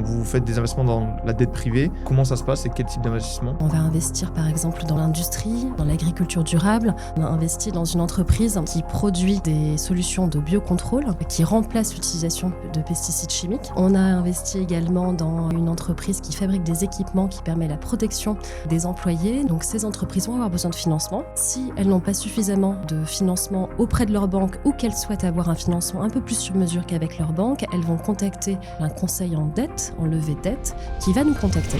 quand vous faites des investissements dans la dette privée, comment ça se passe et quel type d'investissement? On va investir par exemple dans l'industrie, dans l'agriculture durable. On a investi dans une entreprise qui produit des solutions de biocontrôle qui remplacent l'utilisation de pesticides chimiques. On a investi également dans une entreprise qui fabrique des équipements qui permettent la protection des employés. Donc ces entreprises vont avoir besoin de financement. Si elles n'ont pas suffisamment de financement auprès de leur banque ou qu'elles souhaitent avoir un financement un peu plus sur mesure qu'avec leur banque, elles vont contacter un conseil en dette, en levée de dette, qui va nous contacter.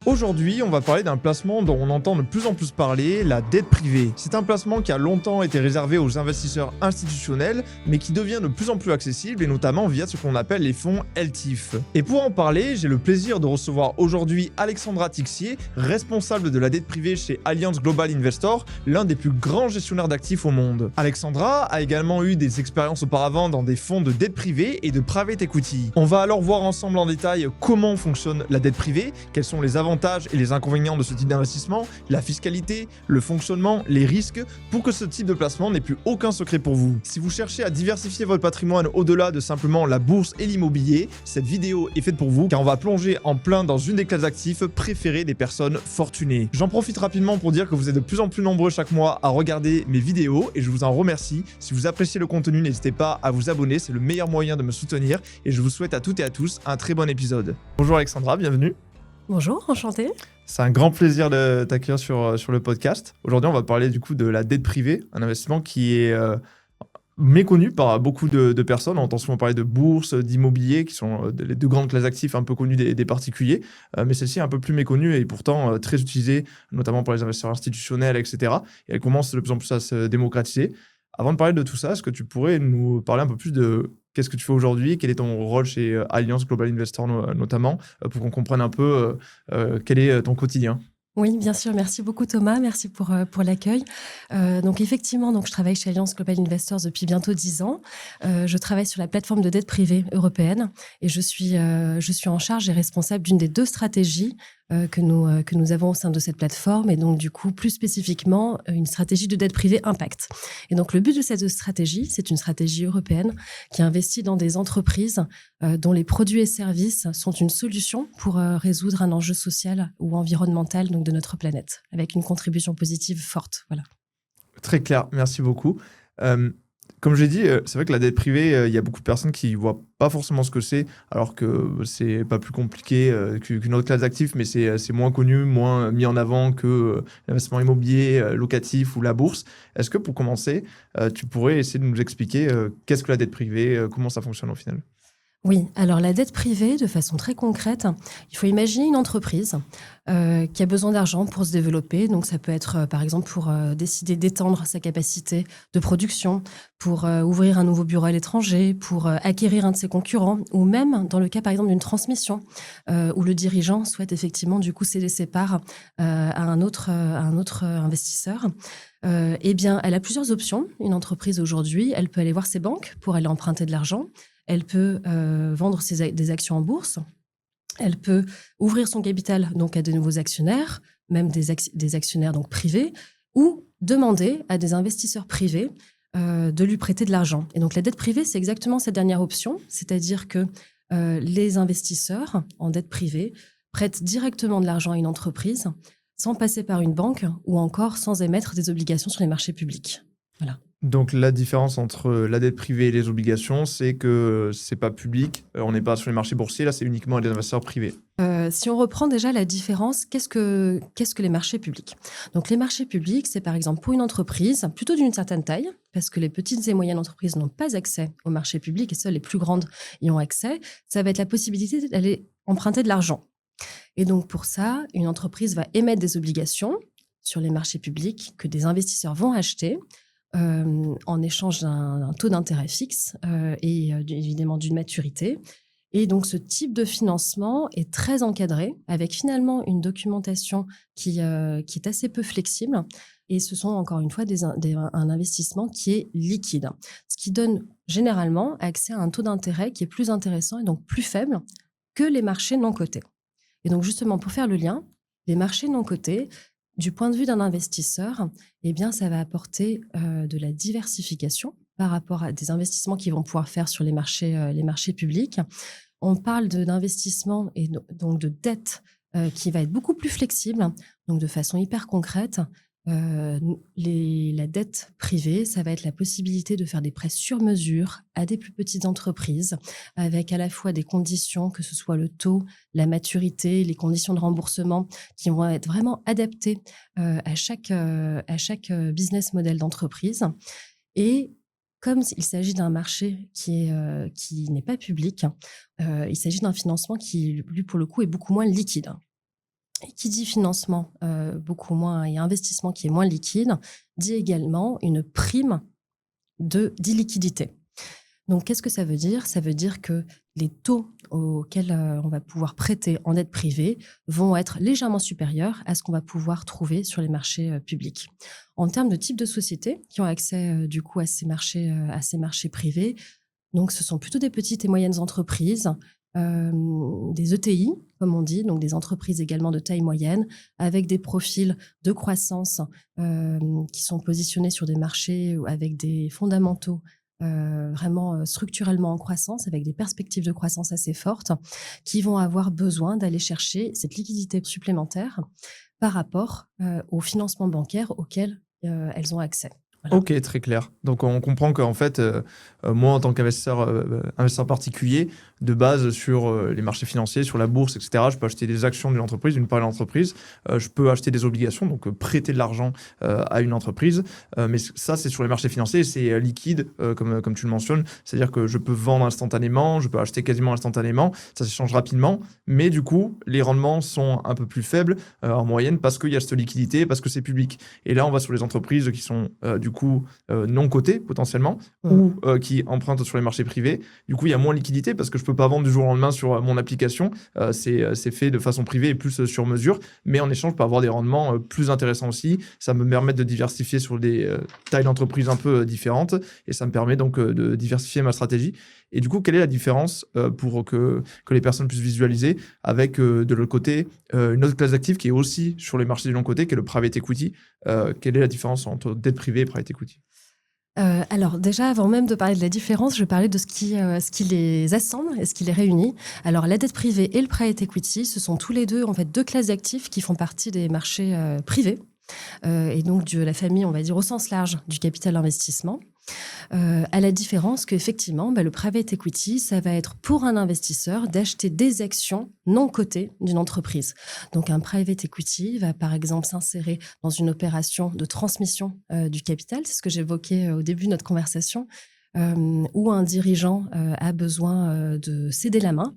Aujourd'hui, on va parler d'un placement dont on entend de plus en plus parler, la dette privée. C'est un placement qui a longtemps été réservé aux investisseurs institutionnels, mais qui devient de plus en plus accessible, et notamment via ce qu'on appelle les fonds LTIF. Et pour en parler, j'ai le plaisir de recevoir aujourd'hui Alexandra Tixier, responsable de la dette privée chez Allianz Global Investors, l'un des plus grands gestionnaires d'actifs au monde. Alexandra a également eu des expériences auparavant dans des fonds de dette privée et de private equity. On va alors voir ensemble en détail comment fonctionne la dette privée, quels sont les avantages et les inconvénients de ce type d'investissement, la fiscalité, le fonctionnement, les risques, pour que ce type de placement n'ait plus aucun secret pour vous. Si vous cherchez à diversifier votre patrimoine au-delà de simplement la bourse et l'immobilier, cette vidéo est faite pour vous car on va plonger en plein dans une des classes d'actifs préférées des personnes fortunées. J'en profite rapidement pour dire que vous êtes de plus en plus nombreux chaque mois à regarder mes vidéos et je vous en remercie. Si vous appréciez le contenu, n'hésitez pas à vous abonner, c'est le meilleur moyen de me soutenir et je vous souhaite à toutes et à tous un très bon épisode. Bonjour Alexandra, bienvenue. Bonjour, enchantée. C'est un grand plaisir de t'accueillir sur le podcast. Aujourd'hui, on va parler du coup de la dette privée, un investissement qui est méconnu par beaucoup de personnes. On entend souvent parler de bourse, d'immobilier, qui sont les deux grandes classes d'actifs un peu connues des particuliers, mais celle-ci est un peu plus méconnue et pourtant très utilisée, notamment par les investisseurs institutionnels, etc. Et elle commence de plus en plus à se démocratiser. Avant de parler de tout ça, est-ce que tu pourrais nous parler un peu plus de qu'est-ce que tu fais aujourd'hui, quel est ton rôle chez Allianz Global Investors notamment, pour qu'on comprenne un peu quel est ton quotidien? Oui, bien sûr. Merci beaucoup Thomas. Merci pour l'accueil. Donc effectivement, je travaille chez Allianz Global Investors depuis bientôt 10 ans. Je travaille sur la plateforme de dette privée européenne et je suis en charge et responsable d'une des 2 stratégies que nous avons au sein de cette plateforme et donc du coup plus spécifiquement une stratégie de dette privée impact. Et donc le but de cette stratégie, c'est une stratégie européenne qui investit dans des entreprises dont les produits et services sont une solution pour résoudre un enjeu social ou environnemental donc de notre planète, avec une contribution positive forte. Voilà. Très clair, merci beaucoup. Comme j'ai dit, c'est vrai que la dette privée, il y a beaucoup de personnes qui ne voient pas forcément ce que c'est, alors que c'est pas plus compliqué qu'une autre classe d'actifs, mais c'est moins connu, moins mis en avant que l'investissement immobilier, locatif ou la bourse. Est-ce que pour commencer, tu pourrais essayer de nous expliquer qu'est-ce que la dette privée, comment ça fonctionne au final? Oui, alors la dette privée, de façon très concrète, il faut imaginer une entreprise qui a besoin d'argent pour se développer. Donc ça peut être par exemple pour décider d'étendre sa capacité de production, pour ouvrir un nouveau bureau à l'étranger, pour acquérir un de ses concurrents, ou même dans le cas par exemple d'une transmission où le dirigeant souhaite effectivement du coup céder ses parts à un autre investisseur. Eh bien, elle a plusieurs options. Une entreprise aujourd'hui, elle peut aller voir ses banques pour aller emprunter de l'argent. Elle peut vendre des actions en bourse. Elle peut ouvrir son capital donc à de nouveaux actionnaires, même des actionnaires donc privés, ou demander à des investisseurs privés de lui prêter de l'argent. Et donc la dette privée, c'est exactement cette dernière option, c'est-à-dire que les investisseurs en dette privée prêtent directement de l'argent à une entreprise sans passer par une banque ou encore sans émettre des obligations sur les marchés publics. Voilà. Donc la différence entre la dette privée et les obligations, c'est que c'est pas public, on n'est pas sur les marchés boursiers, là c'est uniquement des investisseurs privés. Si on reprend déjà la différence, qu'est-ce que les marchés publics? Donc les marchés publics, c'est par exemple pour une entreprise plutôt d'une certaine taille, parce que les petites et moyennes entreprises n'ont pas accès aux marchés publics et seules les plus grandes y ont accès, ça va être la possibilité d'aller emprunter de l'argent. Et donc pour ça, une entreprise va émettre des obligations sur les marchés publics que des investisseurs vont acheter en échange d'un taux d'intérêt fixe et évidemment d'une maturité. Et donc, ce type de financement est très encadré, avec finalement une documentation qui est assez peu flexible. Et ce sont encore une fois un investissement qui est liquide, ce qui donne généralement accès à un taux d'intérêt qui est plus intéressant et donc plus faible que les marchés non cotés. Et donc, justement, pour faire le lien, les marchés non cotés, du point de vue d'un investisseur, eh bien, ça va apporter de la diversification par rapport à des investissements qu'ils vont pouvoir faire sur les marchés publics. on parle d'investissement et donc de dette qui va être beaucoup plus flexible, donc de façon hyper concrète. La dette privée, ça va être la possibilité de faire des prêts sur mesure à des plus petites entreprises, avec à la fois des conditions, que ce soit le taux, la maturité, les conditions de remboursement, qui vont être vraiment adaptées à chaque business model d'entreprise. Et comme il s'agit d'un marché qui n'est pas public, il s'agit d'un financement qui, lui, pour le coup, est beaucoup moins liquide. Et qui dit financement beaucoup moins et investissement qui est moins liquide, dit également une prime d'illiquidité. Donc, qu'est-ce que ça veut dire? Ça veut dire que les taux auxquels on va pouvoir prêter en dette privée vont être légèrement supérieurs à ce qu'on va pouvoir trouver sur les marchés publics. En termes de type de sociétés qui ont accès du coup à ces marchés privés, donc ce sont plutôt des petites et moyennes entreprises, des ETI, comme on dit, donc des entreprises également de taille moyenne, avec des profils de croissance qui sont positionnés sur des marchés avec des fondamentaux vraiment structurellement en croissance, avec des perspectives de croissance assez fortes, qui vont avoir besoin d'aller chercher cette liquidité supplémentaire par rapport au financement bancaire auquel elles ont accès. Voilà. Ok, très clair. Donc on comprend qu'en fait, moi en tant qu'investisseur investisseur particulier, de base sur les marchés financiers, sur la bourse, etc., je peux acheter des actions d'une entreprise, d'une part d'une entreprise, je peux acheter des obligations, donc prêter de l'argent à une entreprise, mais ça c'est sur les marchés financiers, c'est liquide, comme tu le mentionnes, c'est-à-dire que je peux vendre instantanément, je peux acheter quasiment instantanément, ça s'échange rapidement, mais du coup, les rendements sont un peu plus faibles en moyenne parce qu'il y a cette liquidité, parce que c'est public. Et là, on va sur les entreprises qui sont du coup non cotées potentiellement ou qui empruntent sur les marchés privés. Du coup, il y a moins de liquidité parce que je peux pas vendre du jour au lendemain sur mon application. C'est fait de façon privée et plus sur mesure, mais en échange, je peux avoir des rendements plus intéressants aussi. Ça me permet de diversifier sur des tailles d'entreprises un peu différentes et ça me permet donc de diversifier ma stratégie. Et du coup, quelle est la différence pour que les personnes puissent visualiser avec de l'autre côté une autre classe d'actifs qui est aussi sur les marchés du long côté, qui est le private equity. Quelle est la différence entre dette privée et private equity? Alors déjà, avant même de parler de la différence, je parlais de ce qui les assemble et ce qui les réunit. Alors la dette privée et le private equity, ce sont tous les deux en fait deux classes d'actifs qui font partie des marchés privés et donc de la famille, on va dire au sens large, du capital investissement. À la différence qu'effectivement, le private equity, ça va être pour un investisseur d'acheter des actions non cotées d'une entreprise. Donc un private equity va par exemple s'insérer dans une opération de transmission du capital, c'est ce que j'évoquais au début de notre conversation, où un dirigeant a besoin de céder la main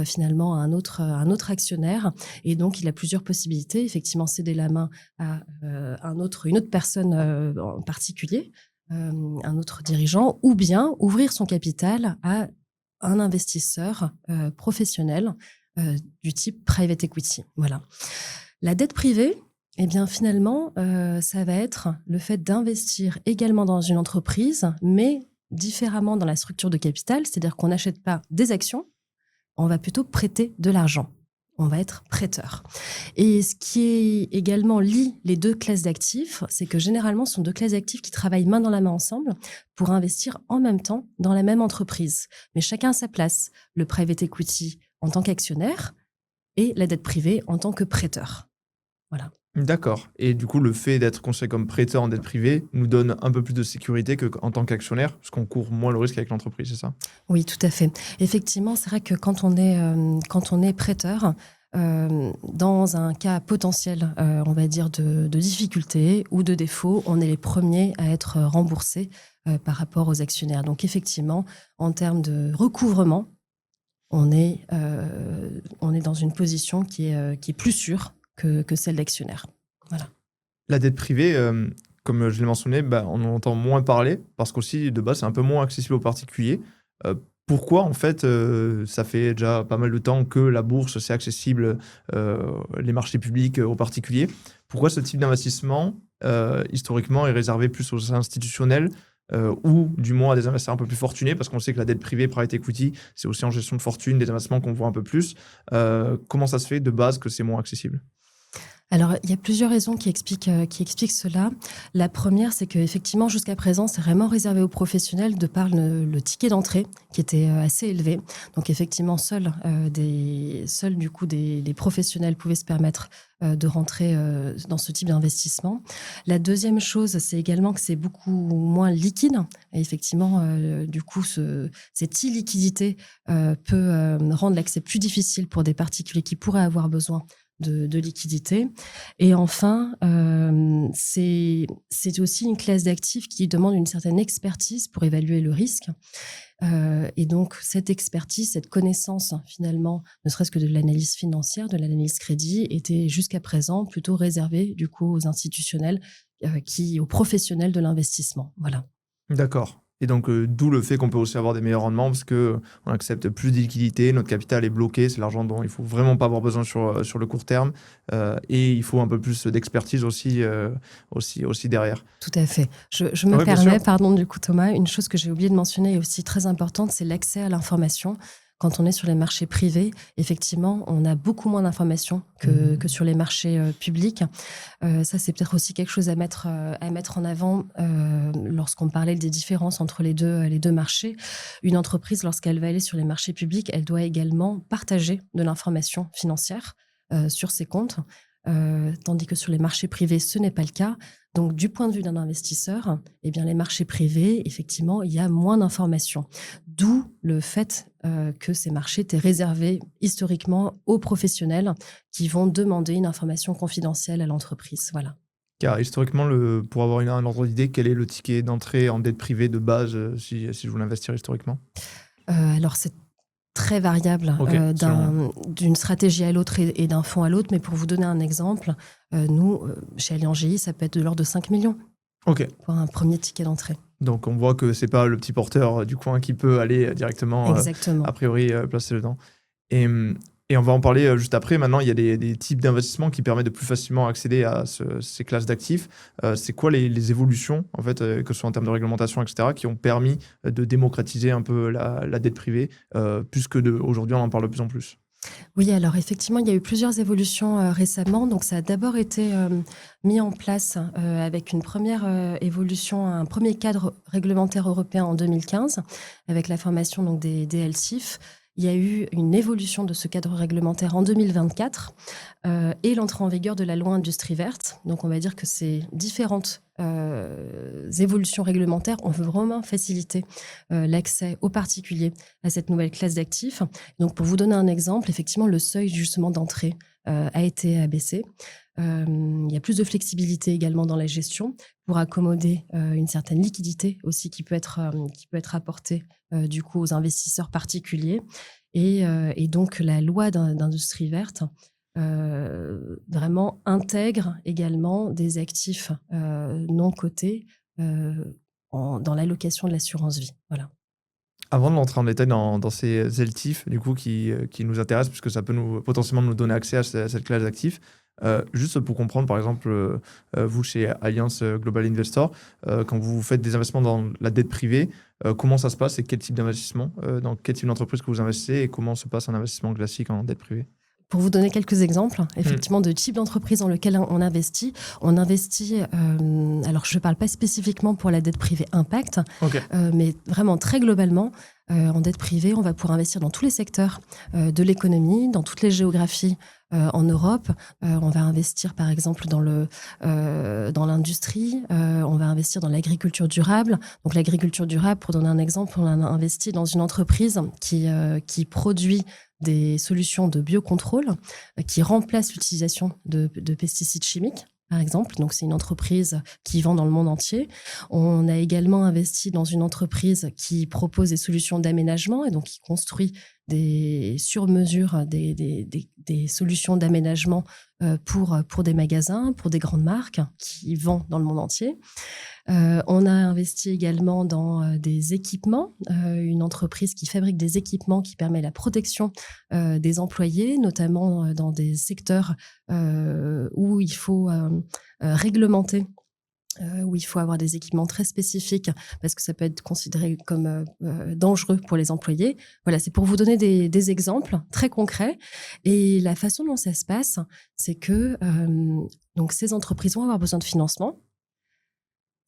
finalement à un autre actionnaire. Et donc, il a plusieurs possibilités. Effectivement, céder la main à une autre personne en particulier, un autre dirigeant, ou bien ouvrir son capital à un investisseur professionnel du type private equity. Voilà. La dette privée, eh bien finalement, ça va être le fait d'investir également dans une entreprise, mais différemment dans la structure de capital, c'est-à-dire qu'on n'achète pas des actions, on va plutôt prêter de l'argent. On va être prêteur. Et ce qui également lie les deux classes d'actifs, c'est que généralement, ce sont deux classes d'actifs qui travaillent main dans la main ensemble pour investir en même temps dans la même entreprise. Mais chacun à sa place. Le private equity en tant qu'actionnaire et la dette privée en tant que prêteur. Voilà. D'accord. Et du coup, le fait d'être considéré comme prêteur en dette privée nous donne un peu plus de sécurité qu'en tant qu'actionnaire, parce qu'on court moins le risque avec l'entreprise, c'est ça? Oui, tout à fait. Effectivement, c'est vrai que quand on est prêteur, dans un cas potentiel, on va dire, de difficulté ou de défaut, on est les premiers à être remboursés par rapport aux actionnaires. Donc effectivement, en termes de recouvrement, on est dans une position qui est plus sûre que celle d'actionnaire. Voilà. La dette privée, comme je l'ai mentionné, on en entend moins parler parce qu'aussi, de base, c'est un peu moins accessible aux particuliers. Pourquoi, en fait, ça fait déjà pas mal de temps que la bourse, c'est accessible, les marchés publics aux particuliers. Pourquoi ce type d'investissement, historiquement, est réservé plus aux institutionnels ou du moins à des investisseurs un peu plus fortunés, parce qu'on sait que la dette privée, private equity, c'est aussi en gestion de fortune, des investissements qu'on voit un peu plus. Comment ça se fait de base que c'est moins accessible? Alors, il y a plusieurs raisons qui expliquent cela. La première, c'est qu'effectivement, jusqu'à présent, c'est vraiment réservé aux professionnels de par le ticket d'entrée qui était assez élevé. Donc, effectivement, seuls du coup, des professionnels pouvaient se permettre de rentrer dans ce type d'investissement. La deuxième chose, c'est également que c'est beaucoup moins liquide. Et effectivement, du coup, cette illiquidité peut rendre l'accès plus difficile pour des particuliers qui pourraient avoir besoin de liquidité. Et enfin, c'est aussi une classe d'actifs qui demande une certaine expertise pour évaluer le risque. Et donc, cette expertise, cette connaissance, finalement, ne serait-ce que de l'analyse financière, de l'analyse crédit, était jusqu'à présent plutôt réservée, du coup, aux institutionnels, aux professionnels de l'investissement. Voilà. D'accord. Et donc, d'où le fait qu'on peut aussi avoir des meilleurs rendements parce qu'on accepte plus de liquidité, notre capital est bloqué, c'est l'argent dont il faut vraiment pas avoir besoin sur le court terme. Et il faut un peu plus d'expertise aussi derrière. Tout à fait. Je me Oui, bien permets, sûr. pardon, du coup, Thomas, une chose que j'ai oublié de mentionner et aussi très importante, c'est l'accès à l'information. Quand on est sur les marchés privés, effectivement, on a beaucoup moins d'informations que sur les marchés publics. Ça, c'est peut-être aussi quelque chose à mettre en avant lorsqu'on parlait des différences entre les deux marchés. Une entreprise, lorsqu'elle va aller sur les marchés publics, elle doit également partager de l'information financière sur ses comptes, tandis que sur les marchés privés, ce n'est pas le cas. Donc, du point de vue d'un investisseur, eh bien, les marchés privés, effectivement, il y a moins d'informations. D'où le fait que ces marchés étaient réservés historiquement aux professionnels qui vont demander une information confidentielle à l'entreprise. Voilà. Car historiquement, pour avoir un ordre d'idée, quel est le ticket d'entrée en dette privée de base si je voulais investir historiquement? Alors, c'est très variable Ok, d'une stratégie à l'autre et d'un fonds à l'autre. Mais pour vous donner un exemple, nous, chez Allianz GI, ça peut être de l'ordre de 5 millions ok. pour un premier ticket d'entrée. Donc on voit que c'est pas le petit porteur du coin qui peut aller directement, Exactement. a priori, placer dedans. Et, et on va en parler juste après. Maintenant, il y a des types d'investissements qui permettent de plus facilement accéder à ces classes d'actifs. C'est quoi les évolutions, en fait, que ce soit en termes de réglementation, etc., qui ont permis de démocratiser un peu la dette privée, puisque aujourd'hui, on en parle de plus en plus? Oui, alors effectivement, il y a eu plusieurs évolutions récemment. Donc, ça a d'abord été mis en place avec une première évolution, un premier cadre réglementaire européen en 2015, avec la formation donc, des LCIF. Il y a eu une évolution de ce cadre réglementaire en 2024 et l'entrée en vigueur de la loi Industrie verte. Donc, on va dire que ces différentes évolutions réglementaires ont vraiment facilité l'accès aux particuliers à cette nouvelle classe d'actifs. Donc, pour vous donner un exemple, effectivement, le seuil justement d'entrée a été abaissé. Il y a plus de flexibilité également dans la gestion pour accommoder une certaine liquidité aussi qui peut être apportée du coup aux investisseurs particuliers. Et donc, la loi d'industrie verte vraiment intègre également des actifs non cotés dans l'allocation de l'assurance vie. Voilà. Avant de rentrer en détail dans ces LTIF, du coup, qui nous intéressent, puisque ça peut potentiellement nous donner accès à cette classe d'actifs, juste pour comprendre, par exemple, vous, chez Allianz Global Investor, quand vous faites des investissements dans la dette privée, comment ça se passe et quel type d'investissement, dans quel type d'entreprise que vous investissez et comment se passe un investissement classique en dette privée? Pour vous donner quelques exemples, effectivement, de types d'entreprises dans lesquelles on investit. On investit, alors je ne parle pas spécifiquement pour la dette privée impact, Ok. mais vraiment très globalement, en dette privée, on va pouvoir investir dans tous les secteurs de l'économie, dans toutes les géographies en Europe. On va investir, par exemple, dans l'industrie. On va investir dans l'agriculture durable. Donc, l'agriculture durable, pour donner un exemple, on a investi dans une entreprise qui produit des solutions de biocontrôle qui remplacent l'utilisation de pesticides chimiques, par exemple. Donc, c'est une entreprise qui vend dans le monde entier. On a également investi dans une entreprise qui propose des solutions d'aménagement et donc qui construit sur mesure des solutions d'aménagement pour des magasins, pour des grandes marques qui vendent dans le monde entier. On a investi également dans des équipements, une entreprise qui fabrique des équipements qui permet la protection des employés, notamment dans des secteurs où il faut réglementer où il faut avoir des équipements très spécifiques parce que ça peut être considéré comme dangereux pour les employés. Voilà, c'est pour vous donner des exemples très concrets. Et la façon dont ça se passe, c'est que donc ces entreprises vont avoir besoin de financement.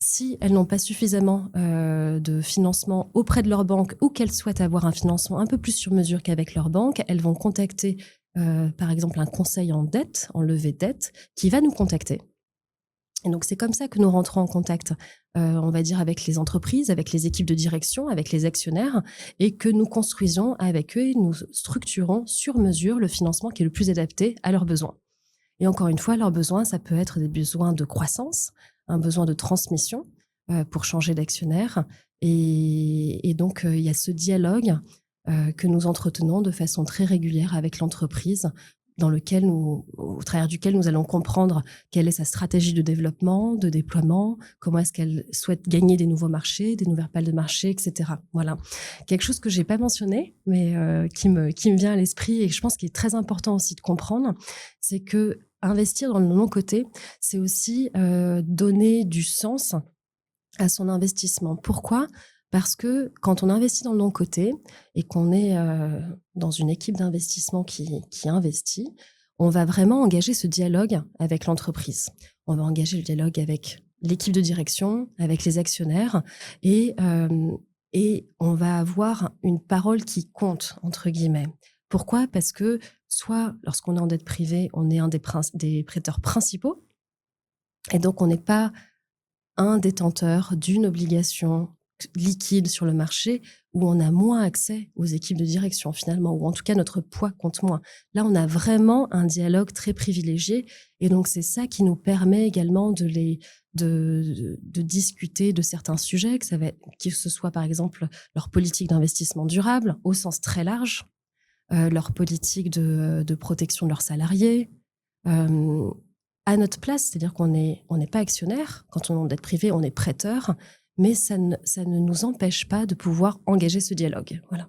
Si elles n'ont pas suffisamment de financement auprès de leur banque ou qu'elles souhaitent avoir un financement un peu plus sur mesure qu'avec leur banque, elles vont contacter par exemple un conseil en dette, en levée de dette, qui va nous contacter. Et donc, c'est comme ça que nous rentrons en contact, on va dire, avec les entreprises, avec les équipes de direction, avec les actionnaires, et que nous construisons avec eux, nous structurons sur mesure le financement qui est le plus adapté à leurs besoins. Et encore une fois, leurs besoins, ça peut être des besoins de croissance, un besoin de transmission pour changer d'actionnaire. Et donc, il y a ce dialogue que nous entretenons de façon très régulière avec l'entreprise, au travers duquel nous allons comprendre quelle est sa stratégie de développement, de déploiement, comment est-ce qu'elle souhaite gagner des nouveaux marchés, des nouvelles parts de marché, etc. Voilà. Quelque chose que j'ai pas mentionné, mais qui me vient à l'esprit et que je pense qu'il est très important aussi de comprendre, c'est que investir dans le non-coté, c'est aussi donner du sens à son investissement. Pourquoi ? Parce que quand on investit dans le non-coté et qu'on est dans une équipe d'investissement qui investit, on va vraiment engager ce dialogue avec l'entreprise. On va engager le dialogue avec l'équipe de direction, avec les actionnaires et on va avoir une parole qui compte, entre guillemets. Pourquoi ? Parce que soit lorsqu'on est en dette privée, on est un des prêteurs principaux et donc on n'est pas un détenteur d'une obligation liquide sur le marché où on a moins accès aux équipes de direction finalement, ou en tout cas notre poids compte moins. Là, on a vraiment un dialogue très privilégié et donc c'est ça qui nous permet également de discuter de certains sujets, que ce soit par exemple leur politique d'investissement durable au sens très large, leur politique de protection de leurs salariés, à notre place, c'est-à-dire qu'on n'est pas actionnaire. Quand on est en dette privée, on est prêteur, mais ça ne nous empêche pas de pouvoir engager ce dialogue. Voilà.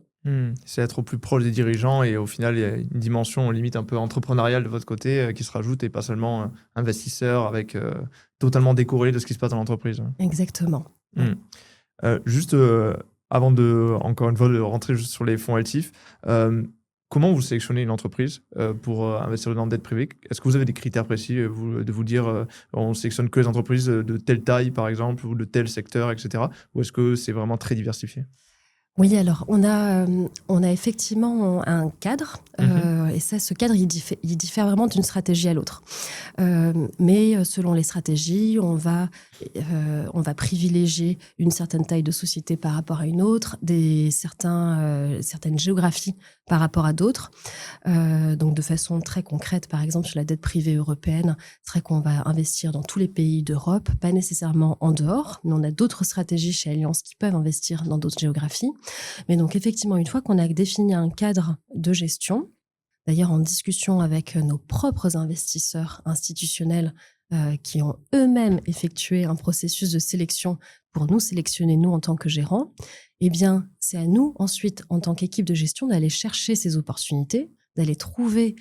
C'est être au plus proche des dirigeants et au final, il y a une dimension limite un peu entrepreneuriale de votre côté qui se rajoute et pas seulement investisseur avec totalement décorrélé de ce qui se passe dans l'entreprise. Exactement. Juste avant encore une fois, de rentrer juste sur les fonds actifs, comment vous sélectionnez une entreprise pour investir dans la dette privée ? Est-ce que vous avez des critères précis de vous dire on sélectionne que les entreprises de telle taille, par exemple, ou de tel secteur, etc. Ou est-ce que c'est vraiment très diversifié ? Oui, alors on a effectivement un cadre, et ça, ce cadre, il diffère vraiment d'une stratégie à l'autre. Mais selon les stratégies, on va privilégier une certaine taille de société par rapport à une autre, certaines géographies par rapport à d'autres. Donc de façon très concrète, par exemple sur la dette privée européenne, c'est vrai qu'on va investir dans tous les pays d'Europe, pas nécessairement en dehors, mais on a d'autres stratégies chez Allianz qui peuvent investir dans d'autres géographies. Mais donc effectivement, une fois qu'on a défini un cadre de gestion, d'ailleurs en discussion avec nos propres investisseurs institutionnels qui ont eux-mêmes effectué un processus de sélection pour nous sélectionner, nous, en tant que gérants, eh bien, c'est à nous, ensuite, en tant qu'équipe de gestion, d'aller chercher ces opportunités, d'aller trouver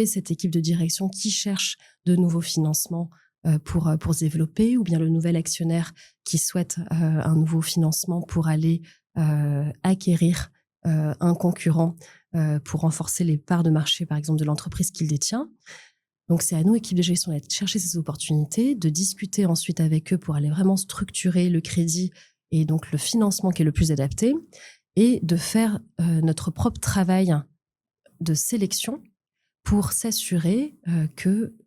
cette équipe de direction qui cherche de nouveaux financements pour se développer, ou bien le nouvel actionnaire qui souhaite un nouveau financement pour aller acquérir un concurrent pour renforcer les parts de marché, par exemple, de l'entreprise qu'il détient. Donc, c'est à nous, équipe de gestion, d'aller chercher ces opportunités, de discuter ensuite avec eux pour aller vraiment structurer le crédit et donc le financement qui est le plus adapté, et de faire notre propre travail de sélection pour s'assurer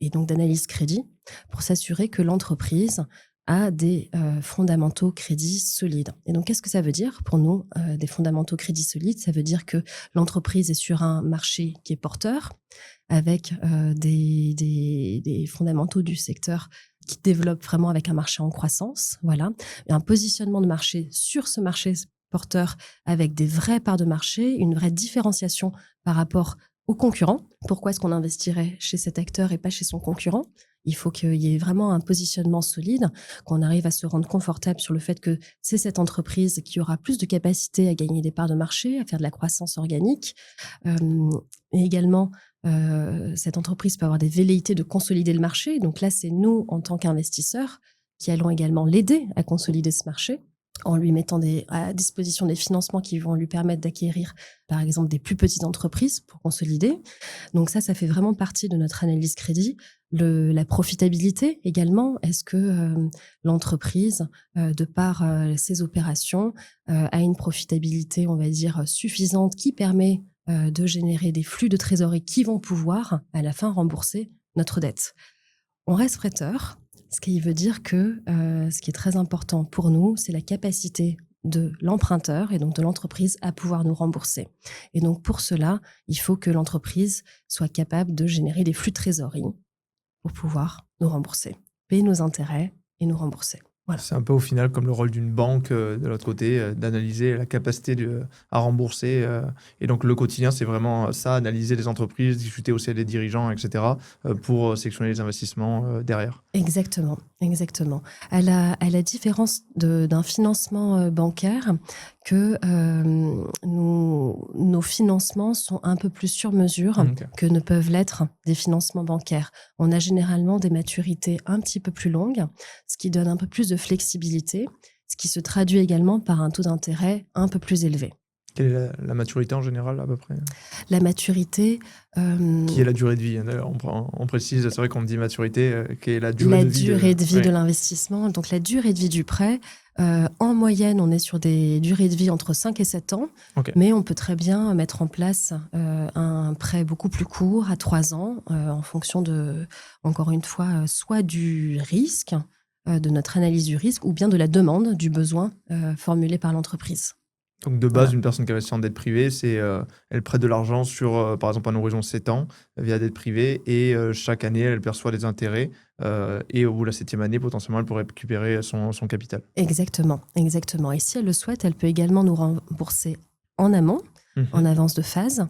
et donc d'analyse crédit, pour s'assurer que l'entreprise a des fondamentaux crédits solides. Et donc, qu'est-ce que ça veut dire pour nous, des fondamentaux crédits solides ? Ça veut dire que l'entreprise est sur un marché qui est porteur, avec des fondamentaux du secteur qui développent vraiment avec un marché en croissance, voilà, et un positionnement de marché sur ce marché porteur avec des vraies parts de marché, une vraie différenciation par rapport aux concurrents. Pourquoi est-ce qu'on investirait chez cet acteur et pas chez son concurrent ? Il faut qu'il y ait vraiment un positionnement solide, qu'on arrive à se rendre confortable sur le fait que c'est cette entreprise qui aura plus de capacité à gagner des parts de marché, à faire de la croissance organique, et également cette entreprise peut avoir des velléités de consolider le marché. Donc là, c'est nous, en tant qu'investisseurs, qui allons également l'aider à consolider ce marché en lui mettant à disposition des financements qui vont lui permettre d'acquérir, par exemple, des plus petites entreprises pour consolider. Donc ça fait vraiment partie de notre analyse crédit. La profitabilité également. Est-ce que l'entreprise, de par ses opérations, a une profitabilité, on va dire, suffisante qui permet de générer des flux de trésorerie qui vont pouvoir, à la fin, rembourser notre dette. On reste prêteur, ce qui veut dire que ce qui est très important pour nous, c'est la capacité de l'emprunteur et donc de l'entreprise à pouvoir nous rembourser. Et donc pour cela, il faut que l'entreprise soit capable de générer des flux de trésorerie pour pouvoir nous rembourser, payer nos intérêts et nous rembourser. Voilà. C'est un peu au final comme le rôle d'une banque de l'autre côté, d'analyser la capacité à rembourser. Et donc le quotidien, c'est vraiment ça, analyser les entreprises, discuter aussi avec les dirigeants, etc., pour sélectionner les investissements derrière. Exactement, exactement. À la différence d'un financement bancaire, que nos financements sont un peu plus sur mesure que ne peuvent l'être des financements bancaires. On a généralement des maturités un petit peu plus longues, ce qui donne un peu plus de flexibilité, ce qui se traduit également par un taux d'intérêt un peu plus élevé. Quelle est la maturité en général, à peu près? La maturité... Qui est la durée de vie? D'ailleurs, on précise, c'est vrai qu'on dit maturité, qui est la durée de vie? La durée de vie de l'investissement. Donc, la durée de vie du prêt, en moyenne, on est sur des durées de vie entre 5 et 7 ans. Okay. Mais on peut très bien mettre en place un prêt beaucoup plus court, à 3 ans, en fonction de, encore une fois, soit du risque, de notre analyse du risque, ou bien de la demande, du besoin formulé par l'entreprise. Donc de base, une personne qui investit en dette privée, elle prête de l'argent sur, par exemple, un horizon 7 ans via dette privée et chaque année, elle perçoit des intérêts et au bout de la 7e année, potentiellement, elle pourrait récupérer son capital. Exactement, exactement. Et si elle le souhaite, elle peut également nous rembourser en amont, en avance de phase.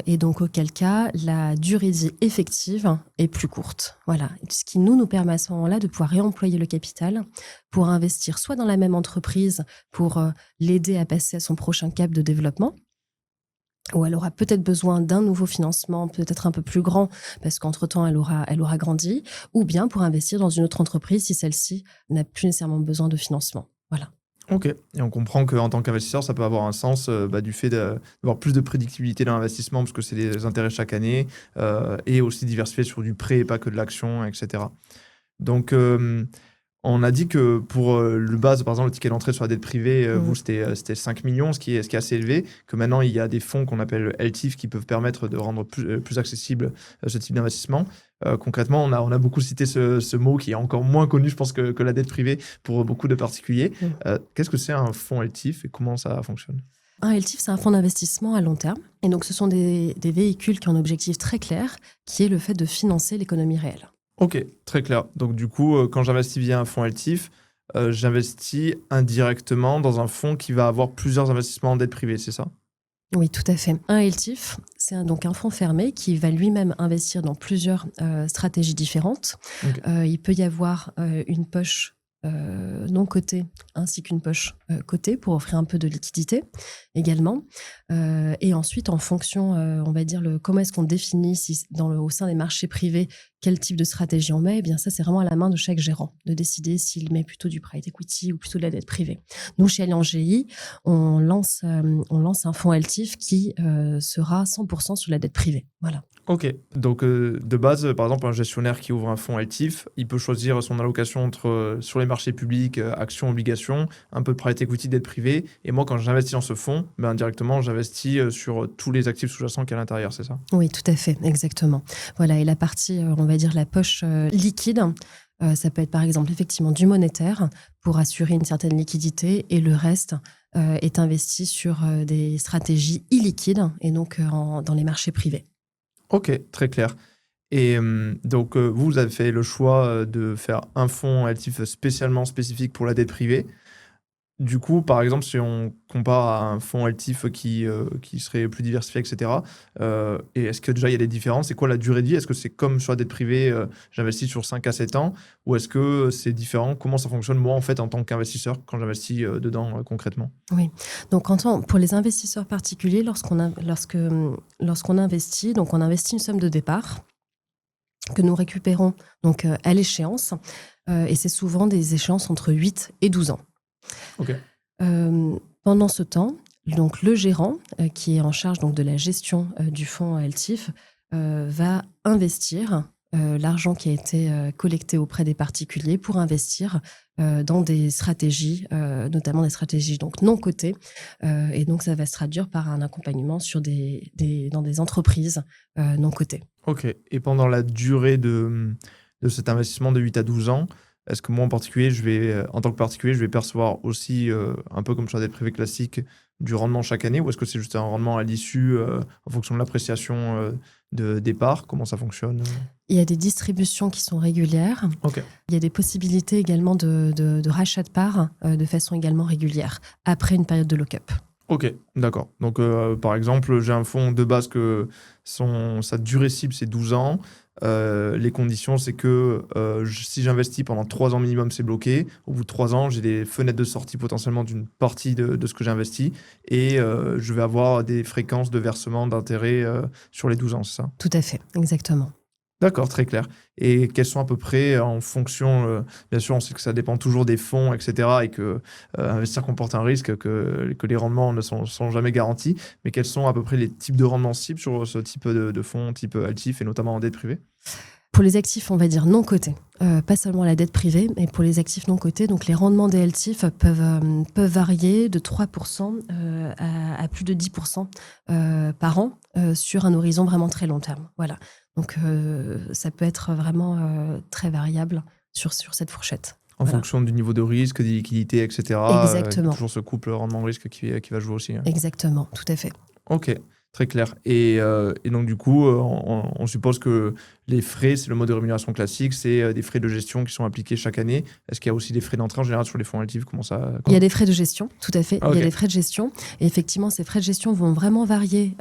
Et donc, auquel cas, la durée de vie effective est plus courte. Voilà. Ce qui nous permet à ce moment-là de pouvoir réemployer le capital pour investir soit dans la même entreprise pour l'aider à passer à son prochain cap de développement, ou elle aura peut-être besoin d'un nouveau financement, peut-être un peu plus grand, parce qu'entre-temps, elle aura grandi, ou bien pour investir dans une autre entreprise si celle-ci n'a plus nécessairement besoin de financement. Voilà. Ok, et on comprend qu'en tant qu'investisseur, ça peut avoir un sens du fait d'avoir plus de prédictibilité dans l'investissement, parce que c'est des intérêts chaque année, et aussi diversifier sur du prêt et pas que de l'action, etc. Donc, on a dit que pour le base, par exemple, le ticket d'entrée sur la dette privée, vous, c'était 5 millions, ce qui est assez élevé, que maintenant, il y a des fonds qu'on appelle LTIF qui peuvent permettre de rendre plus accessible ce type d'investissement. Concrètement, on a beaucoup cité ce mot qui est encore moins connu, je pense, que la dette privée pour beaucoup de particuliers. Qu'est-ce que c'est un fonds LTIF et comment ça fonctionne? Un LTIF, c'est un fonds d'investissement à long terme. Et donc, ce sont des véhicules qui ont un objectif très clair, qui est le fait de financer l'économie réelle. Ok, très clair. Donc du coup, quand j'investis via un fonds LTIF, j'investis indirectement dans un fonds qui va avoir plusieurs investissements en dette privée, c'est ça? Oui, tout à fait. Un LTIF, c'est donc un fonds fermé qui va lui-même investir dans plusieurs stratégies différentes. Okay. Il peut y avoir une poche non cotée ainsi qu'une poche cotée pour offrir un peu de liquidité également. Et ensuite, en fonction, on va dire, comment est-ce qu'on définit au sein des marchés privés quel type de stratégie on met, eh bien ça, c'est vraiment à la main de chaque gérant de décider s'il met plutôt du private equity ou plutôt de la dette privée. Nous, chez Allianz GI, on lance un fonds LTIF qui sera 100% sur la dette privée. Voilà. Ok, donc de base, par exemple, un gestionnaire qui ouvre un fonds LTIF, il peut choisir son allocation sur les marchés publics, actions, obligations, un peu de private equity, dette privée. Et moi, quand j'investis dans ce fonds, directement, j'investis sur tous les actifs sous-jacents qu'il y a à l'intérieur, c'est ça? Oui, tout à fait, exactement. Voilà, et la partie, on va dire la poche liquide, ça peut être par exemple effectivement du monétaire pour assurer une certaine liquidité et le reste est investi sur des stratégies illiquides et donc dans les marchés privés. Ok, très clair. Et donc, vous avez fait le choix de faire un fonds LTIF spécifique pour la dette privée. Du coup, par exemple, si on compare à un fonds actif qui serait plus diversifié, etc., et est-ce que déjà il y a des différences? C'est quoi la durée de vie? Est-ce que c'est comme sur la dette privée, j'investis sur 5 à 7 ans, ou est-ce que c'est différent? Comment ça fonctionne, moi, en fait, en tant qu'investisseur, quand j'investis dedans concrètement? Oui. Donc, pour les investisseurs particuliers, lorsqu'on investit, donc on investit une somme de départ que nous récupérons donc à l'échéance, et c'est souvent des échéances entre 8 et 12 ans. Ok. Pendant ce temps, donc le gérant, qui est en charge donc de la gestion du fonds LTIF, va investir l'argent qui a été collecté auprès des particuliers pour investir dans des stratégies, notamment des stratégies donc non cotées. Et donc, ça va se traduire par un accompagnement dans des entreprises non cotées. Ok. Et pendant la durée de cet investissement de 8 à 12 ans, est-ce que moi en particulier, en tant que particulier, je vais percevoir aussi, un peu comme sur la dette privée classique, du rendement chaque année, ou est-ce que c'est juste un rendement à l'issue, en fonction de l'appréciation de départ? Comment ça fonctionne? Il y a des distributions qui sont régulières. Ok. Il y a des possibilités également de rachat de parts de façon également régulière, après une période de lock-up. Ok, d'accord. Donc, par exemple, j'ai un fonds de base que sa durée cible, c'est 12 ans. Les conditions, c'est que si j'investis pendant 3 ans minimum, c'est bloqué. Au bout de 3 ans, j'ai des fenêtres de sortie potentiellement d'une partie de ce que j'ai investi. Et je vais avoir des fréquences de versement d'intérêt sur les 12 ans, c'est ça? Tout à fait, exactement. D'accord, très clair. Et quels sont à peu près, en fonction, bien sûr, on sait que ça dépend toujours des fonds, etc., et que investir comporte un risque, que les rendements ne sont jamais garantis. Mais quels sont à peu près les types de rendements cibles sur ce type de fonds, type Altif, et notamment en dette privée? Pour les actifs, on va dire non cotés, pas seulement la dette privée, mais pour les actifs non cotés, donc les rendements des LTIF peuvent varier de 3% à plus de 10% par an sur un horizon vraiment très long terme. Voilà. Donc ça peut être vraiment très variable sur cette fourchette. En Voilà. fonction du niveau de risque, des liquidités, etc. Il y a Exactement. toujours ce couple rendement-risque qui va jouer aussi, hein. Exactement, tout à fait. Ok, très clair. Et donc, du coup, on suppose que les frais, c'est le mode de rémunération classique, c'est des frais de gestion qui sont appliqués chaque année. Est-ce qu'il y a aussi des frais d'entrée en général sur les fonds actifs? Il y a des frais de gestion, tout à fait. Ah, Il y a ok. des frais de gestion. Et effectivement, ces frais de gestion vont vraiment varier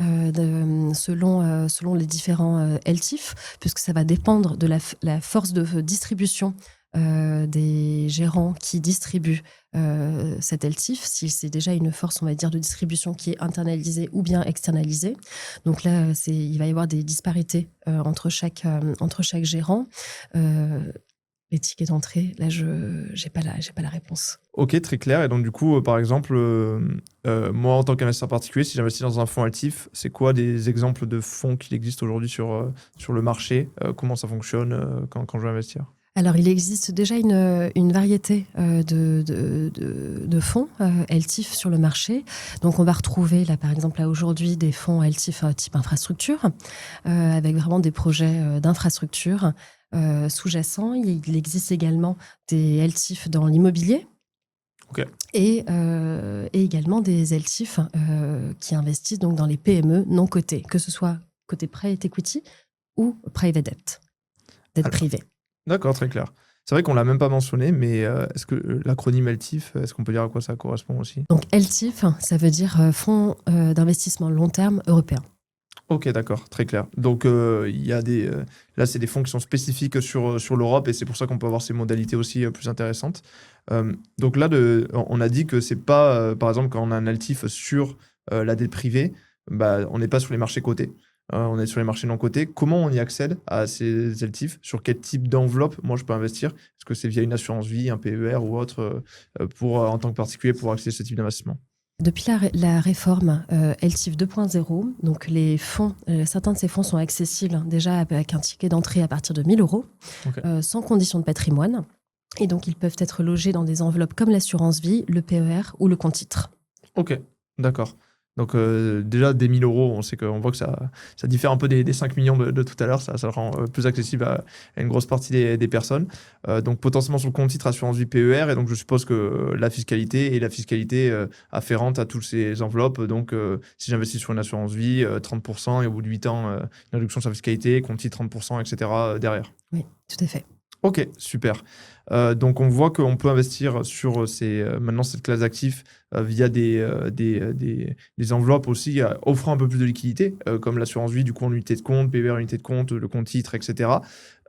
selon les différents LTIF, puisque ça va dépendre de la force de distribution des gérants qui distribuent cet LTIF, si c'est déjà une force, on va dire, de distribution qui est internalisée ou bien externalisée. Donc là, il va y avoir des disparités entre chaque gérant. Les tickets d'entrée, là, je n'ai pas la réponse. Ok, très clair. Et donc, du coup, par exemple, moi, en tant qu'investisseur particulier, si j'investis dans un fonds actif, c'est quoi des exemples de fonds qui existent aujourd'hui sur le marché? Comment ça fonctionne quand je veux investir? Alors, il existe déjà une variété de fonds LTIF sur le marché. Donc, on va retrouver, là, par exemple, là, aujourd'hui, des fonds LTIF type infrastructure, avec vraiment des projets d'infrastructure sous-jacents. Il existe également des LTIF dans l'immobilier. Ok. Et également des LTIF qui investissent donc dans les PME non cotées, que ce soit côté private equity ou private debt, dette privée. D'accord, très clair. C'est vrai qu'on l'a même pas mentionné, mais est-ce que l'acronyme LTIF, est-ce qu'on peut dire à quoi ça correspond aussi? Donc LTIF, ça veut dire Fonds d'investissement long terme européen. Ok, d'accord, très clair. Donc, il y a là, c'est des fonds qui sont spécifiques sur l'Europe, et c'est pour ça qu'on peut avoir ces modalités aussi plus intéressantes. Donc là, on a dit que c'est pas, par exemple, quand on a un altif sur la dette privée, bah, on n'est pas sur les marchés cotés. On est sur les marchés non cotés. Comment on y accède à ces altifs? Sur quel type d'enveloppe moi je peux investir? Est-ce que c'est via une assurance vie, un PER ou autre, en tant que particulier, pour accéder à ce type d'investissement? Depuis la réforme LTIF 2.0, donc certains de ces fonds sont accessibles déjà avec un ticket d'entrée à partir de 1 000 €, Ok. sans condition de patrimoine. Et donc, ils peuvent être logés dans des enveloppes comme l'assurance vie, le PER ou le compte titre. Ok, d'accord. Donc déjà, des 1 000 €, on voit que ça diffère un peu des 5 millions de tout à l'heure. Ça le rend plus accessible à une grosse partie des personnes. Donc potentiellement sur le compte titre, assurance vie, PER. Et donc je suppose que la fiscalité afférente à toutes ces enveloppes. Donc si j'investis sur une assurance vie, 30%, et au bout de 8 ans, une réduction sur la fiscalité, compte titre 30%, etc. derrière. Oui, tout à fait. Ok, super. Donc on voit qu'on peut investir sur maintenant cette classe d'actifs via des enveloppes aussi offrant un peu plus de liquidité, comme l'assurance vie du coup en unité de compte, PER unité de compte, le compte titre, etc.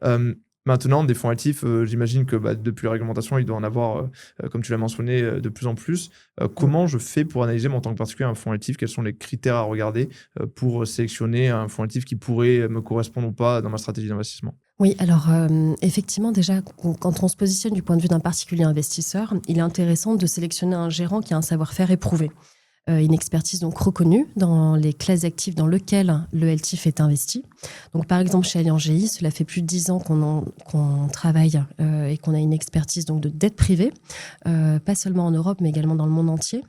Euh, Maintenant, des fonds actifs, j'imagine que depuis la réglementation, il doit en avoir, comme tu l'as mentionné, de plus en plus. Comment je fais pour analyser, moi, en tant que particulier, un fonds actif? Quels sont les critères à regarder pour sélectionner un fonds actif qui pourrait me correspondre ou pas dans ma stratégie d'investissement? Oui, alors effectivement, déjà, quand on se positionne du point de vue d'un particulier investisseur, il est intéressant de sélectionner un gérant qui a un savoir-faire éprouvé. Une expertise donc reconnue dans les classes actives dans lesquelles le LTIF est investi. Donc, par exemple, chez Allianz GI, cela fait plus de 10 ans qu'on travaille et qu'on a une expertise donc, de dette privée, pas seulement en Europe, mais également dans le monde entier.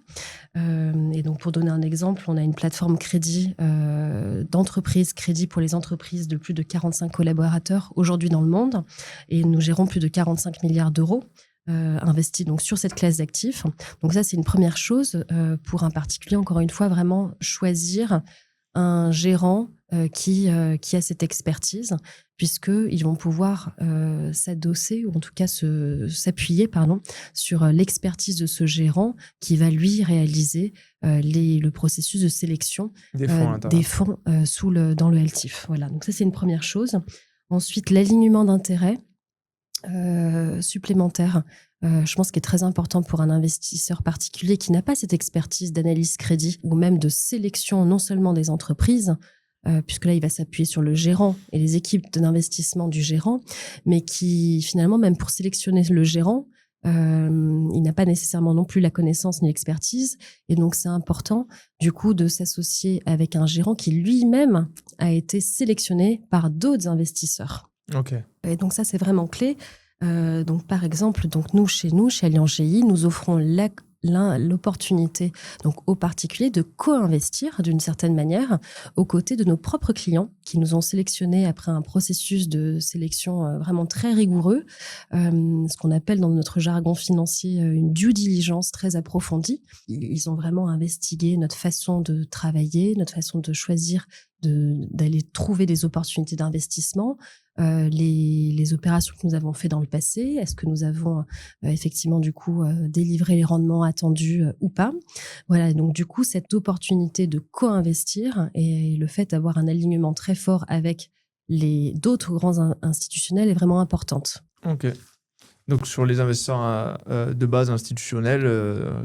Et donc, pour donner un exemple, on a une plateforme crédit d'entreprise, crédit pour les entreprises de plus de 45 collaborateurs aujourd'hui dans le monde. Et nous gérons plus de 45 milliards d'euros. Investis donc sur cette classe d'actifs. Donc ça, c'est une première chose pour un particulier, encore une fois, vraiment choisir un gérant qui a cette expertise, puisqu'ils vont pouvoir s'adosser, ou en tout cas s'appuyer sur l'expertise de ce gérant qui va, lui, réaliser le processus de sélection Des fonds à des l'intérieur. fonds dans le LTIF. Voilà, donc ça, c'est une première chose. Ensuite, l'alignement d'intérêts supplémentaire, je pense, qui est très important pour un investisseur particulier qui n'a pas cette expertise d'analyse crédit ou même de sélection non seulement des entreprises, puisque là, il va s'appuyer sur le gérant et les équipes d'investissement du gérant, mais qui, finalement, même pour sélectionner le gérant, il n'a pas nécessairement non plus la connaissance ni l'expertise. Et donc, c'est important, du coup, de s'associer avec un gérant qui lui-même a été sélectionné par d'autres investisseurs. Ok. Et donc ça, c'est vraiment clé. Donc par exemple, chez Allianz GI, nous offrons l'opportunité donc aux particuliers de co-investir d'une certaine manière aux côtés de nos propres clients qui nous ont sélectionnés après un processus de sélection vraiment très rigoureux, ce qu'on appelle dans notre jargon financier une due diligence très approfondie. Ils ont vraiment investigué notre façon de travailler, notre façon de choisir, d'aller trouver des opportunités d'investissement, les opérations que nous avons fait dans le passé, est-ce que nous avons effectivement du coup délivré les rendements attendus ou pas. Voilà, donc du coup cette opportunité de co-investir et le fait d'avoir un alignement très fort avec d'autres grands institutionnels est vraiment importante. Ok. Donc sur les investisseurs de base institutionnels,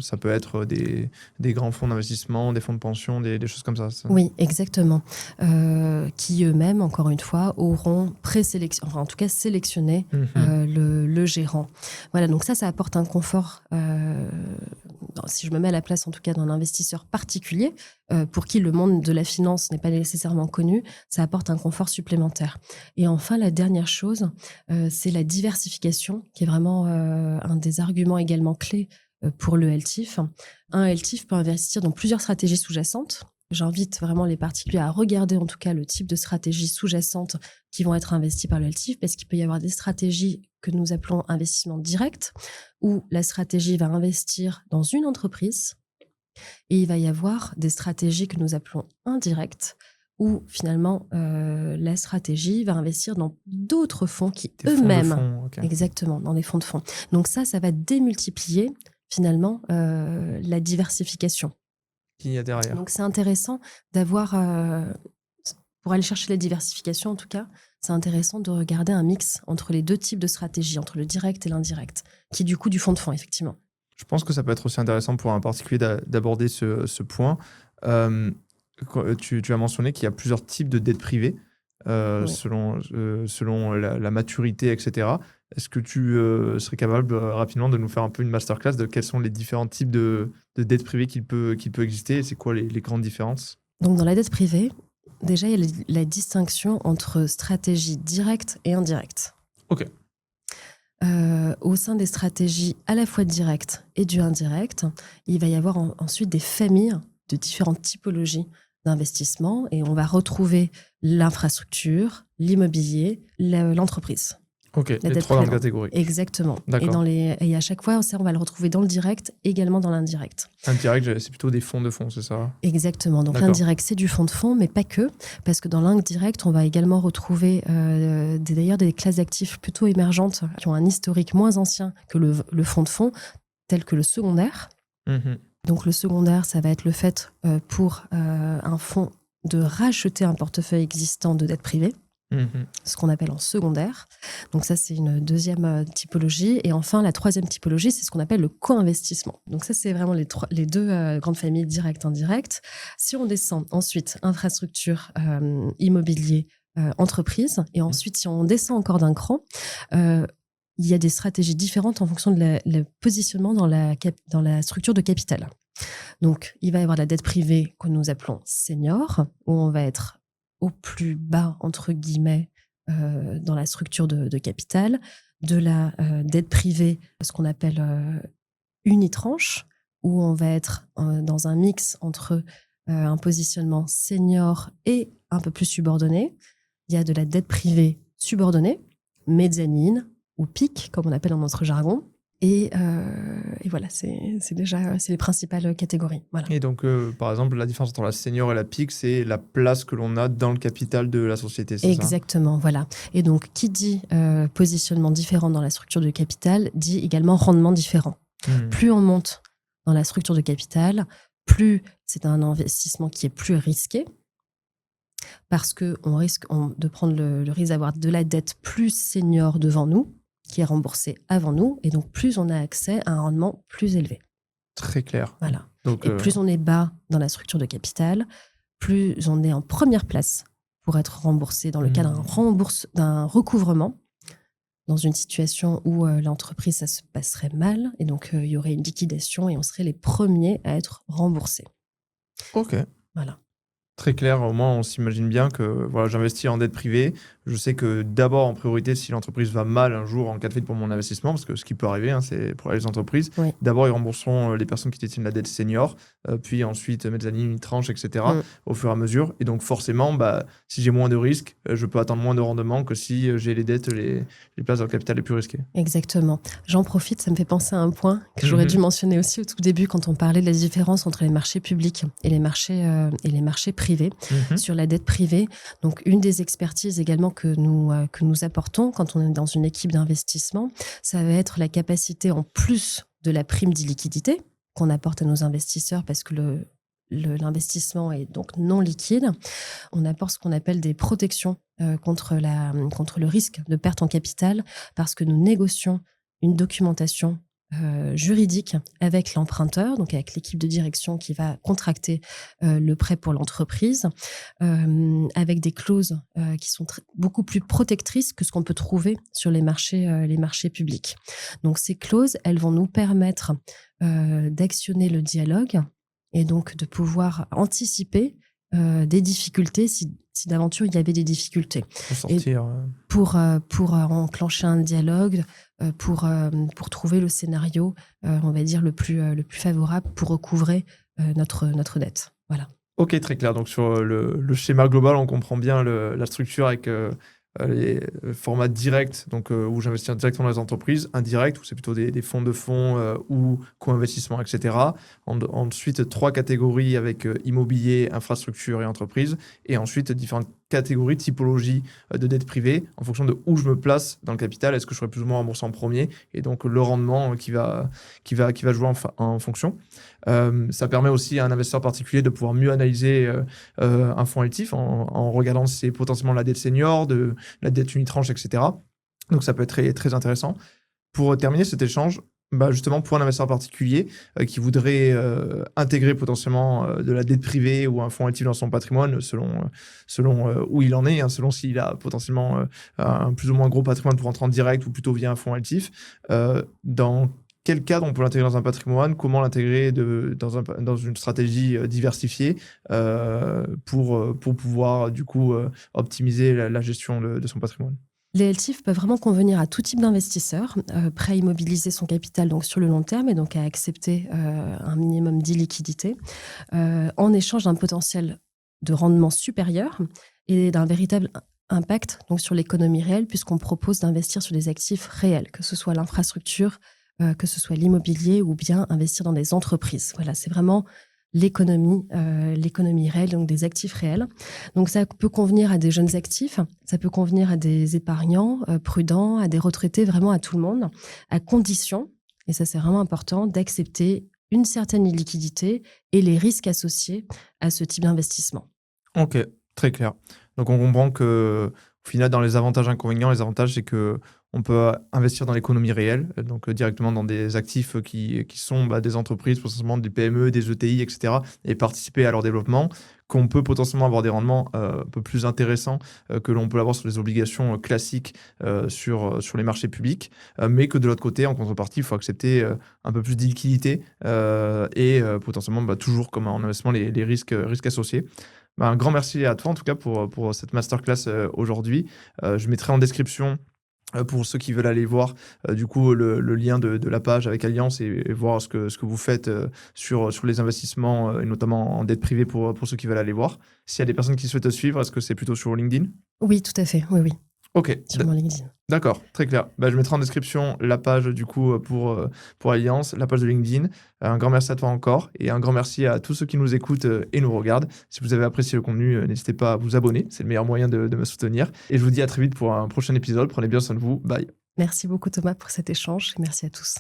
ça peut être des grands fonds d'investissement, des fonds de pension, des choses comme ça. Oui, exactement. Qui eux-mêmes, encore une fois, auront en tout cas sélectionné le gérant. Voilà, donc ça apporte un confort, si je me mets à la place en tout cas d'un investisseur particulier, pour qui le monde de la finance n'est pas nécessairement connu, ça apporte un confort supplémentaire. Et enfin, la dernière chose, c'est la diversification, qui est vraiment un des arguments également clés pour le LTIF. Un LTIF peut investir dans plusieurs stratégies sous-jacentes. J'invite vraiment les particuliers à regarder en tout cas le type de stratégies sous-jacentes qui vont être investies par le LTIF, parce qu'il peut y avoir des stratégies que nous appelons investissement direct, où la stratégie va investir dans une entreprise, et il va y avoir des stratégies que nous appelons indirectes, où finalement la stratégie va investir dans d'autres fonds qui eux-mêmes, okay. Exactement, dans des fonds de fonds. Donc ça va démultiplier finalement la diversification. Qui y a derrière. Donc c'est intéressant d'avoir, pour aller chercher la diversification en tout cas, c'est intéressant de regarder un mix entre les deux types de stratégies, entre le direct et l'indirect, qui est du coup du fonds de fonds, effectivement. Je pense que ça peut être aussi intéressant pour un particulier d'aborder ce point. Tu as mentionné qu'il y a plusieurs types de dettes privées Oui. selon la maturité, etc. Est-ce que tu serais capable rapidement de nous faire un peu une masterclass de quels sont les différents types de dettes privées qu'il peut exister et c'est quoi les grandes différences? Donc dans la dette privée, déjà il y a la distinction entre stratégie directe et indirecte. Ok. Au sein des stratégies à la fois directes et du indirect, il va y avoir ensuite des familles de différentes typologies d'investissement, et on va retrouver l'infrastructure, l'immobilier, l'entreprise. Ok, La les dette 3 grandes privée. catégories. Exactement. D'accord. Et à chaque fois, ça, on va le retrouver dans le direct, également dans l'indirect. Indirect, c'est plutôt des fonds de fonds, c'est ça? Exactement. Donc D'accord. l'indirect, c'est du fonds de fonds, mais pas que, parce que dans l'indirect, on va également retrouver d'ailleurs des classes d'actifs plutôt émergentes qui ont un historique moins ancien que le fonds de fonds, tel que le secondaire. Mhm. Donc le secondaire, ça va être le fait pour un fonds de racheter un portefeuille existant de dette privée, Mhm. ce qu'on appelle en secondaire. Donc ça, c'est une deuxième typologie. Et enfin, la troisième typologie, c'est ce qu'on appelle le co-investissement. Donc ça, c'est vraiment les deux grandes familles, direct, indirect. Si on descend ensuite, infrastructure, immobilier, entreprise, et ensuite, si on descend encore d'un cran, il y a des stratégies différentes en fonction de le positionnement dans la structure de capital. Donc, il va y avoir la dette privée que nous appelons senior, où on va être au plus bas, entre guillemets, dans la structure de capital, de la dette privée, ce qu'on appelle unitranche, où on va être dans un mix entre un positionnement senior et un peu plus subordonné. Il y a de la dette privée subordonnée, mezzanine ou PIC, comme on appelle dans notre jargon. Et voilà, c'est les principales catégories. Voilà. Et donc, par exemple, la différence entre la senior et la PIC, c'est la place que l'on a dans le capital de la société, c'est ça? Exactement, voilà. Et donc, qui dit positionnement différent dans la structure de capital, dit également rendement différent. Plus on monte dans la structure de capital, plus c'est un investissement qui est plus risqué, parce qu'on risque de prendre le risque d'avoir de la dette plus senior devant nous, qui est remboursée avant nous, et donc plus on a accès à un rendement plus élevé. Très clair. Voilà. Donc, et plus on est bas dans la structure de capital, plus on est en première place pour être remboursé dans le cas d'un recouvrement, dans une situation où l'entreprise, ça se passerait mal, et donc il y aurait une liquidation et on serait les premiers à être remboursés. Ok. Voilà. Très clair, au moins on s'imagine bien que voilà, j'investis en dette privée. Je sais que d'abord, en priorité, si l'entreprise va mal un jour en cas de faillite pour mon investissement, parce que ce qui peut arriver, hein, c'est pour les entreprises, Oui. d'abord ils rembourseront les personnes qui détiennent la dette senior, puis ensuite mezzanine, unitranche, etc. au fur et à mesure. Et donc forcément, si j'ai moins de risques, je peux attendre moins de rendement que si j'ai les dettes, les places dans le capital les plus risquées. Exactement. J'en profite, ça me fait penser à un point que j'aurais dû mentionner aussi au tout début quand on parlait de la différence entre les marchés publics et les marchés privés sur la dette privée. Donc, une des expertises également que nous apportons quand on est dans une équipe d'investissement, ça va être la capacité, en plus de la prime d'illiquidité qu'on apporte à nos investisseurs, parce que l'investissement est donc non liquide, on apporte ce qu'on appelle des protections contre le risque de perte en capital, parce que nous négocions une documentation juridique avec l'emprunteur, donc avec l'équipe de direction qui va contracter le prêt pour l'entreprise, avec des clauses qui sont beaucoup plus protectrices que ce qu'on peut trouver sur les marchés publics. Donc ces clauses, elles vont nous permettre d'actionner le dialogue et donc de pouvoir anticiper des difficultés si d'aventure il y avait des difficultés. Pour sortir. Pour enclencher un dialogue, pour trouver le scénario, on va dire, le plus favorable pour recouvrer notre dette. Voilà. Ok, très clair. Donc sur le schéma global, on comprend bien la structure avec les formats directs, donc où j'investis directement dans les entreprises, indirect, où c'est plutôt des fonds de fonds ou co-investissement, etc. Ensuite, 3 catégories avec immobilier, infrastructure et entreprise. Et ensuite, différentes catégories, typologies de dette privée en fonction de où je me place dans le capital. Est-ce que je serai plus ou moins remboursé en premier? Et donc, le rendement qui va jouer en fonction. Ça permet aussi à un investisseur particulier de pouvoir mieux analyser un fonds actif en regardant si c'est potentiellement la dette senior, de la dette unitranche, etc. Donc, ça peut être très, très intéressant. Pour terminer cet échange, justement, pour un investisseur particulier qui voudrait intégrer potentiellement de la dette privée ou un fonds actif dans son patrimoine, selon où il en est, hein, selon s'il a potentiellement un plus ou moins gros patrimoine pour entrer en direct ou plutôt via un fonds actif, dans quel cadre on peut l'intégrer dans un patrimoine? Comment l'intégrer dans une stratégie diversifiée pour pouvoir du coup optimiser la gestion de son patrimoine? Les LTIF peuvent vraiment convenir à tout type d'investisseur, prêt à immobiliser son capital donc sur le long terme et donc à accepter un minimum d'illiquidité en échange d'un potentiel de rendement supérieur et d'un véritable impact donc sur l'économie réelle, puisqu'on propose d'investir sur des actifs réels, que ce soit l'infrastructure, que ce soit l'immobilier ou bien investir dans des entreprises. Voilà, c'est vraiment l'économie réelle, donc des actifs réels. Donc ça peut convenir à des jeunes actifs, ça peut convenir à des épargnants prudents, à des retraités, vraiment à tout le monde, à condition, et ça c'est vraiment important, d'accepter une certaine liquidité et les risques associés à ce type d'investissement. Ok, très clair. Donc on comprend que au final, dans les avantages et inconvénients, les avantages, c'est que on peut investir dans l'économie réelle, donc directement dans des actifs qui sont des entreprises, potentiellement des PME, des ETI, etc., et participer à leur développement, qu'on peut potentiellement avoir des rendements un peu plus intéressants que l'on peut avoir sur les obligations classiques sur les marchés publics, mais que de l'autre côté, en contrepartie, il faut accepter un peu plus de liquidité et potentiellement toujours comme en investissement les risques associés. Un grand merci à toi en tout cas pour cette masterclass aujourd'hui. Je mettrai en description pour ceux qui veulent aller voir du coup le lien de la page avec Alliance et voir ce que vous faites sur les investissements et notamment en dette privée pour ceux qui veulent aller voir. S'il y a des personnes qui souhaitent te suivre, est-ce que c'est plutôt sur LinkedIn? Oui, tout à fait, oui, oui, Ok, sur mon LinkedIn. d'accord, très clair. Je mettrai en description la page du coup pour Alliance, la page de LinkedIn. Un grand merci à toi encore et un grand merci à tous ceux qui nous écoutent et nous regardent. Si vous avez apprécié le contenu, n'hésitez pas à vous abonner, c'est le meilleur moyen de me soutenir. Et je vous dis à très vite pour un prochain épisode. Prenez bien soin de vous. Bye. Merci beaucoup Thomas pour cet échange et merci à tous.